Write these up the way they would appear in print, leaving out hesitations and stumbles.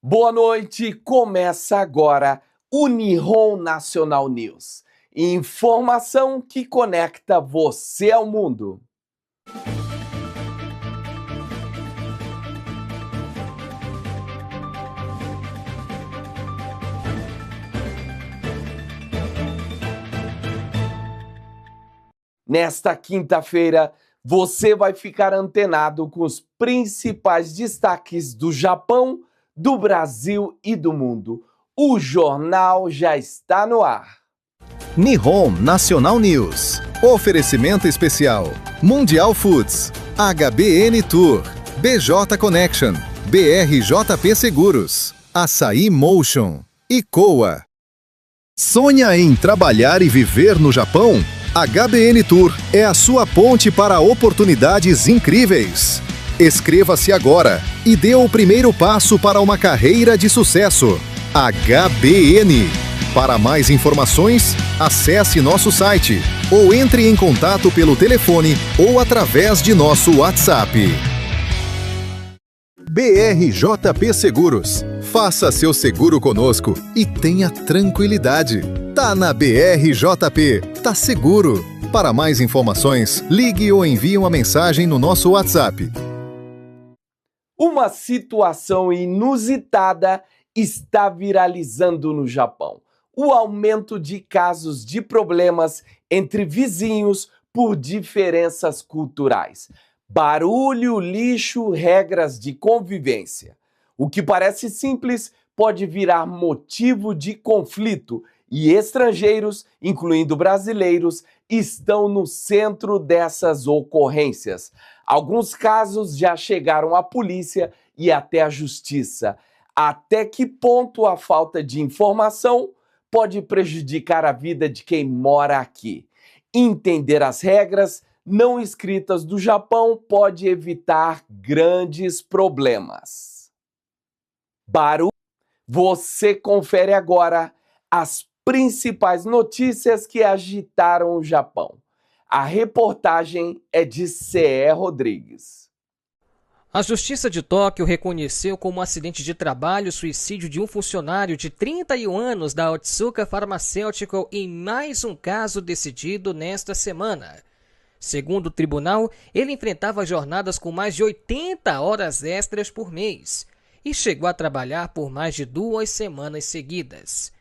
Boa noite, começa agora o Nihon National News. Informação que conecta você ao mundo. Nesta quinta-feira, você vai ficar antenado com os principais destaques do Japão, do Brasil e do mundo. O jornal já está no ar. Nihon National News. Oferecimento especial: Mundial Foods, HBN Tour, BJ Connection, BRJP Seguros, Açaí Motion e Coa. Sonha em trabalhar e viver no Japão? HBN Tour é a sua ponte para oportunidades incríveis. Inscreva-se agora e dê o primeiro passo para uma carreira de sucesso. HBN. Para mais informações, acesse nosso site ou entre em contato pelo telefone ou através de nosso WhatsApp. BRJP Seguros. Faça seu seguro conosco e tenha tranquilidade. Tá na BRJP, tá seguro. Para mais informações, ligue ou envie uma mensagem no nosso WhatsApp. Uma situação inusitada está viralizando no Japão. O aumento de casos de problemas entre vizinhos por diferenças culturais. Barulho, lixo, regras de convivência. O que parece simples pode virar motivo de conflito e estrangeiros, incluindo brasileiros, estão no centro dessas ocorrências. Alguns casos já chegaram à polícia e até à justiça. Até que ponto a falta de informação pode prejudicar a vida de quem mora aqui? Entender as regras não escritas do Japão pode evitar grandes problemas. Barulho. Você confere agora as principais notícias que agitaram o Japão. A reportagem é de C.E. Rodrigues. A Justiça de Tóquio reconheceu como acidente de trabalho o suicídio de um funcionário de 31 anos da Otsuka Pharmaceutical em mais um caso decidido nesta semana. Segundo o tribunal, ele enfrentava jornadas com mais de 80 horas extras por mês e chegou a trabalhar por mais de 2 semanas seguidas.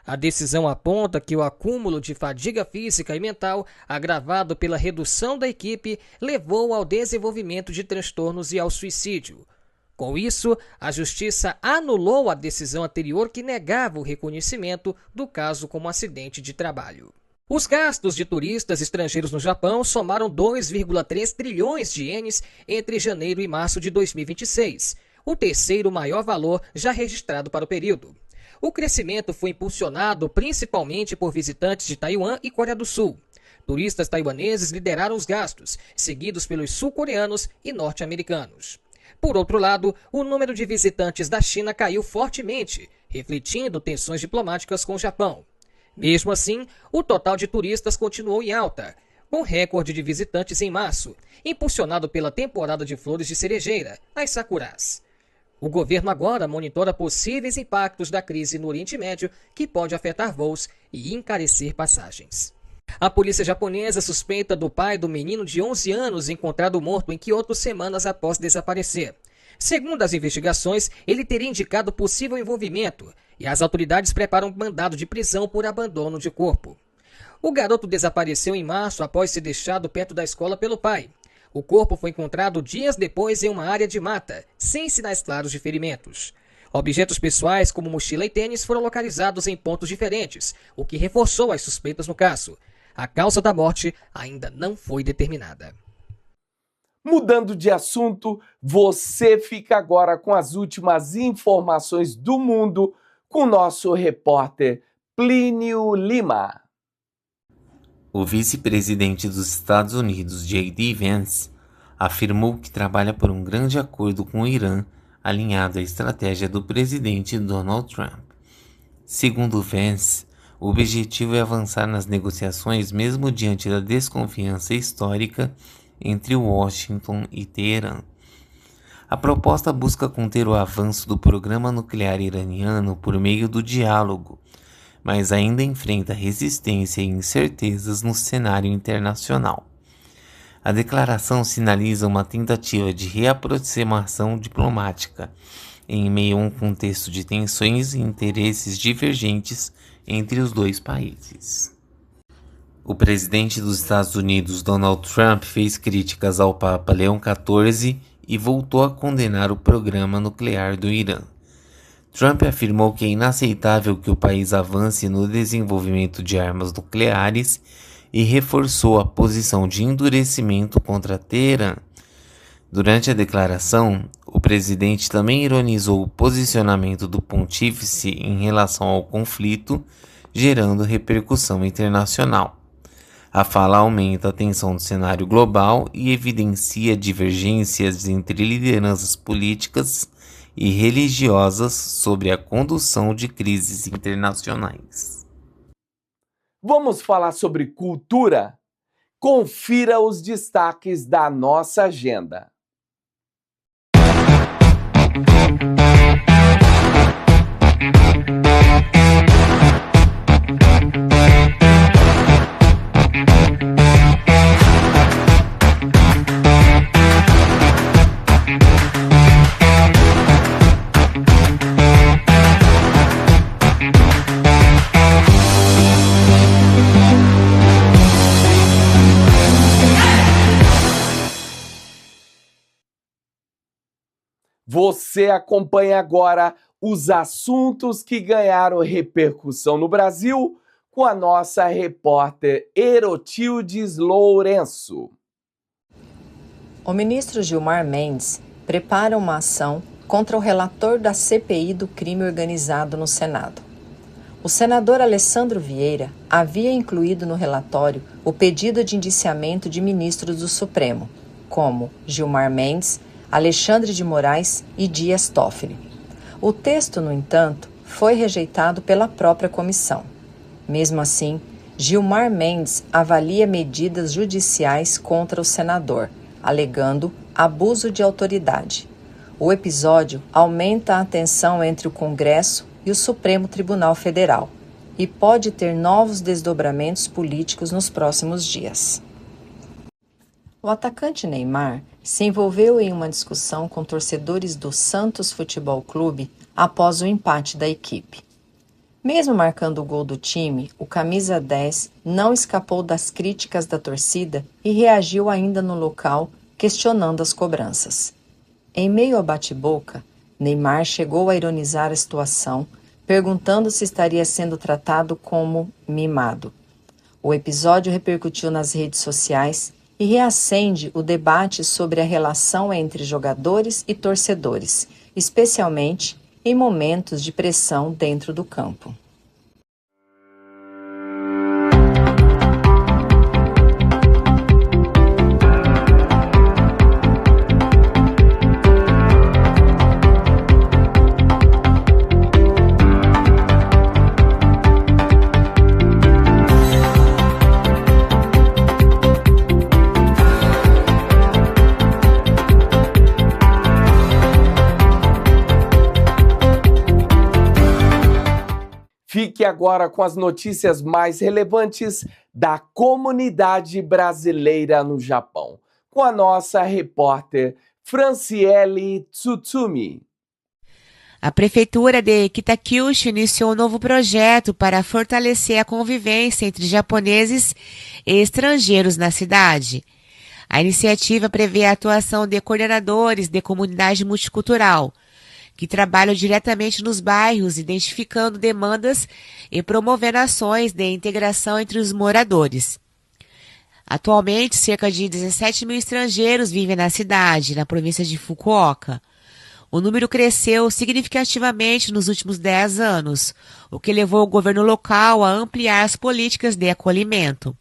A decisão aponta que o acúmulo de fadiga física e mental, agravado pela redução da equipe, levou ao desenvolvimento de transtornos e ao suicídio. Com isso, a Justiça anulou a decisão anterior que negava o reconhecimento do caso como acidente de trabalho. Os gastos de turistas estrangeiros no Japão somaram 2,3 trilhões de ienes entre janeiro e março de 2026, o terceiro maior valor já registrado para o período. O crescimento foi impulsionado principalmente por visitantes de Taiwan e Coreia do Sul. Turistas taiwaneses lideraram os gastos, seguidos pelos sul-coreanos e norte-americanos. Por outro lado, o número de visitantes da China caiu fortemente, refletindo tensões diplomáticas com o Japão. Mesmo assim, o total de turistas continuou em alta, com recorde de visitantes em março, impulsionado pela temporada de flores de cerejeira, as sakuras. O governo agora monitora possíveis impactos da crise no Oriente Médio que pode afetar voos e encarecer passagens. A polícia japonesa suspeita do pai do menino de 11 anos encontrado morto em Kyoto semanas após desaparecer. Segundo as investigações, ele teria indicado possível envolvimento e as autoridades preparam um mandado de prisão por abandono de corpo. O garoto desapareceu em março após ser deixado perto da escola pelo pai. O corpo foi encontrado dias depois em uma área de mata, sem sinais claros de ferimentos. Objetos pessoais, como mochila e tênis, foram localizados em pontos diferentes, o que reforçou as suspeitas no caso. A causa da morte ainda não foi determinada. Mudando de assunto, você fica agora com as últimas informações do mundo com o nosso repórter Plínio Lima. O vice-presidente dos Estados Unidos, J.D. Vance, afirmou que trabalha por um grande acordo com o Irã, alinhado à estratégia do presidente Donald Trump. Segundo Vance, o objetivo é avançar nas negociações mesmo diante da desconfiança histórica entre Washington e Teherã. A proposta busca conter o avanço do programa nuclear iraniano por meio do diálogo, mas ainda enfrenta resistência e incertezas no cenário internacional. A declaração sinaliza uma tentativa de reaproximação diplomática, em meio a um contexto de tensões e interesses divergentes entre os dois países. O presidente dos Estados Unidos, Donald Trump, fez críticas ao Papa Leão XIV e voltou a condenar o programa nuclear do Irã. Trump afirmou que é inaceitável que o país avance no desenvolvimento de armas nucleares e reforçou a posição de endurecimento contra Teherã. Durante a declaração, o presidente também ironizou o posicionamento do pontífice em relação ao conflito, gerando repercussão internacional. A fala aumenta a tensão do cenário global e evidencia divergências entre lideranças políticas e religiosas sobre a condução de crises internacionais. Vamos falar sobre cultura? Confira os destaques da nossa agenda. Você acompanha agora os assuntos que ganharam repercussão no Brasil com a nossa repórter Herotildes Lourenço. O ministro Gilmar Mendes prepara uma ação contra o relator da CPI do crime organizado no Senado. O senador Alessandro Vieira havia incluído no relatório o pedido de indiciamento de ministros do Supremo, como Gilmar Mendes, Alexandre de Moraes e Dias Toffoli. O texto, no entanto, foi rejeitado pela própria comissão. Mesmo assim, Gilmar Mendes avalia medidas judiciais contra o senador, alegando abuso de autoridade. O episódio aumenta a tensão entre o Congresso e o Supremo Tribunal Federal e pode ter novos desdobramentos políticos nos próximos dias. O atacante Neymar se envolveu em uma discussão com torcedores do Santos Futebol Clube após o empate da equipe. Mesmo marcando o gol do time, o camisa 10 não escapou das críticas da torcida e reagiu ainda no local, questionando as cobranças. Em meio ao bate-boca, Neymar chegou a ironizar a situação, perguntando se estaria sendo tratado como mimado. O episódio repercutiu nas redes sociais e reacende o debate sobre a relação entre jogadores e torcedores, especialmente em momentos de pressão dentro do campo. Fique agora com as notícias mais relevantes da comunidade brasileira no Japão, com a nossa repórter Franciele Tsutsumi. A Prefeitura de Kitakyushu iniciou um novo projeto para fortalecer a convivência entre japoneses e estrangeiros na cidade. A iniciativa prevê a atuação de coordenadores de comunidade multicultural, que trabalham diretamente nos bairros, identificando demandas e promovendo ações de integração entre os moradores. Atualmente, cerca de 17 mil estrangeiros vivem na cidade, na província de Fukuoka. O número cresceu significativamente nos últimos 10 anos, o que levou o governo local a ampliar as políticas de acolhimento.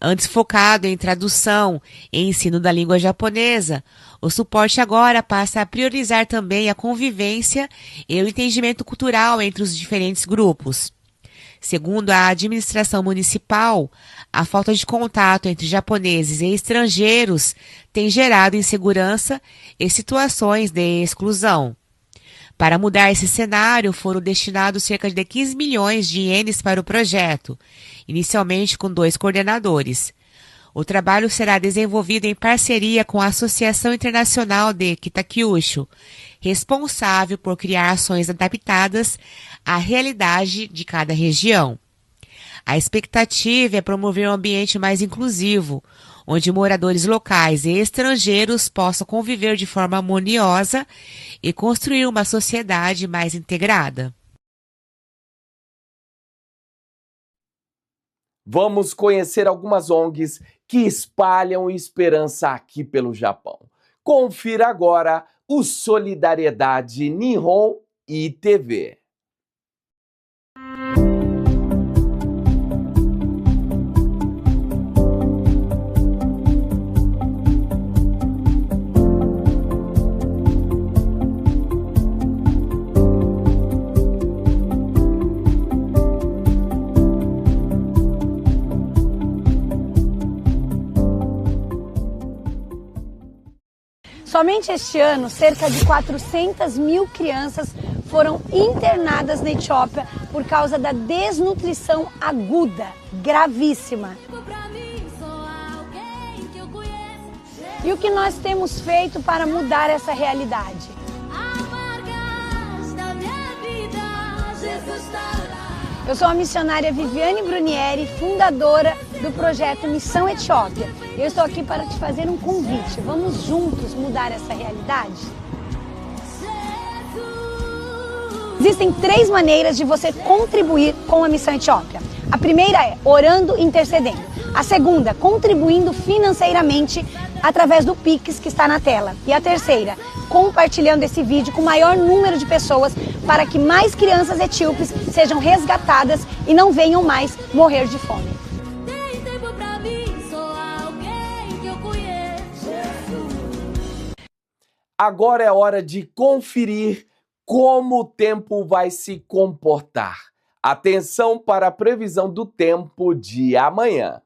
Antes focado em tradução e ensino da língua japonesa, o suporte agora passa a priorizar também a convivência e o entendimento cultural entre os diferentes grupos. Segundo a administração municipal, a falta de contato entre japoneses e estrangeiros tem gerado insegurança e situações de exclusão. Para mudar esse cenário, foram destinados cerca de 15 milhões de ienes para o projeto, inicialmente com 2 coordenadores. O trabalho será desenvolvido em parceria com a Associação Internacional de Kitakyushu, responsável por criar ações adaptadas à realidade de cada região. A expectativa é promover um ambiente mais inclusivo, onde moradores locais e estrangeiros possam conviver de forma harmoniosa e construir uma sociedade mais integrada. Vamos conhecer algumas ONGs que espalham esperança aqui pelo Japão. Confira agora o Solidariedade Nihon ITV. Somente este ano, cerca de 400 mil crianças foram internadas na Etiópia por causa da desnutrição aguda, gravíssima. E o que nós temos feito para mudar essa realidade? Eu sou a missionária Viviane Brunieri, fundadora do projeto Missão Etiópia. Eu estou aqui para te fazer um convite. Vamos juntos mudar essa realidade? Existem 3 maneiras de você contribuir com a Missão Etiópia. A primeira é orando e intercedendo. A segunda, contribuindo financeiramente através do Pix que está na tela. E a terceira, compartilhando esse vídeo com o maior número de pessoas para que mais crianças etíopes sejam resgatadas e não venham mais morrer de fome. Agora é hora de conferir como o tempo vai se comportar. Atenção para a previsão do tempo de amanhã.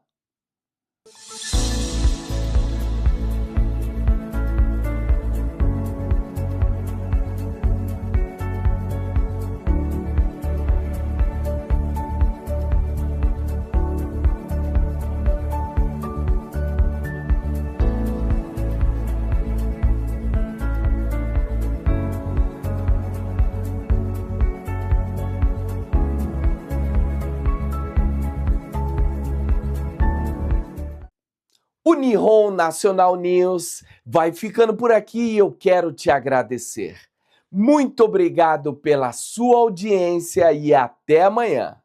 O Nihon National News vai ficando por aqui e eu quero te agradecer. Muito obrigado pela sua audiência e até amanhã.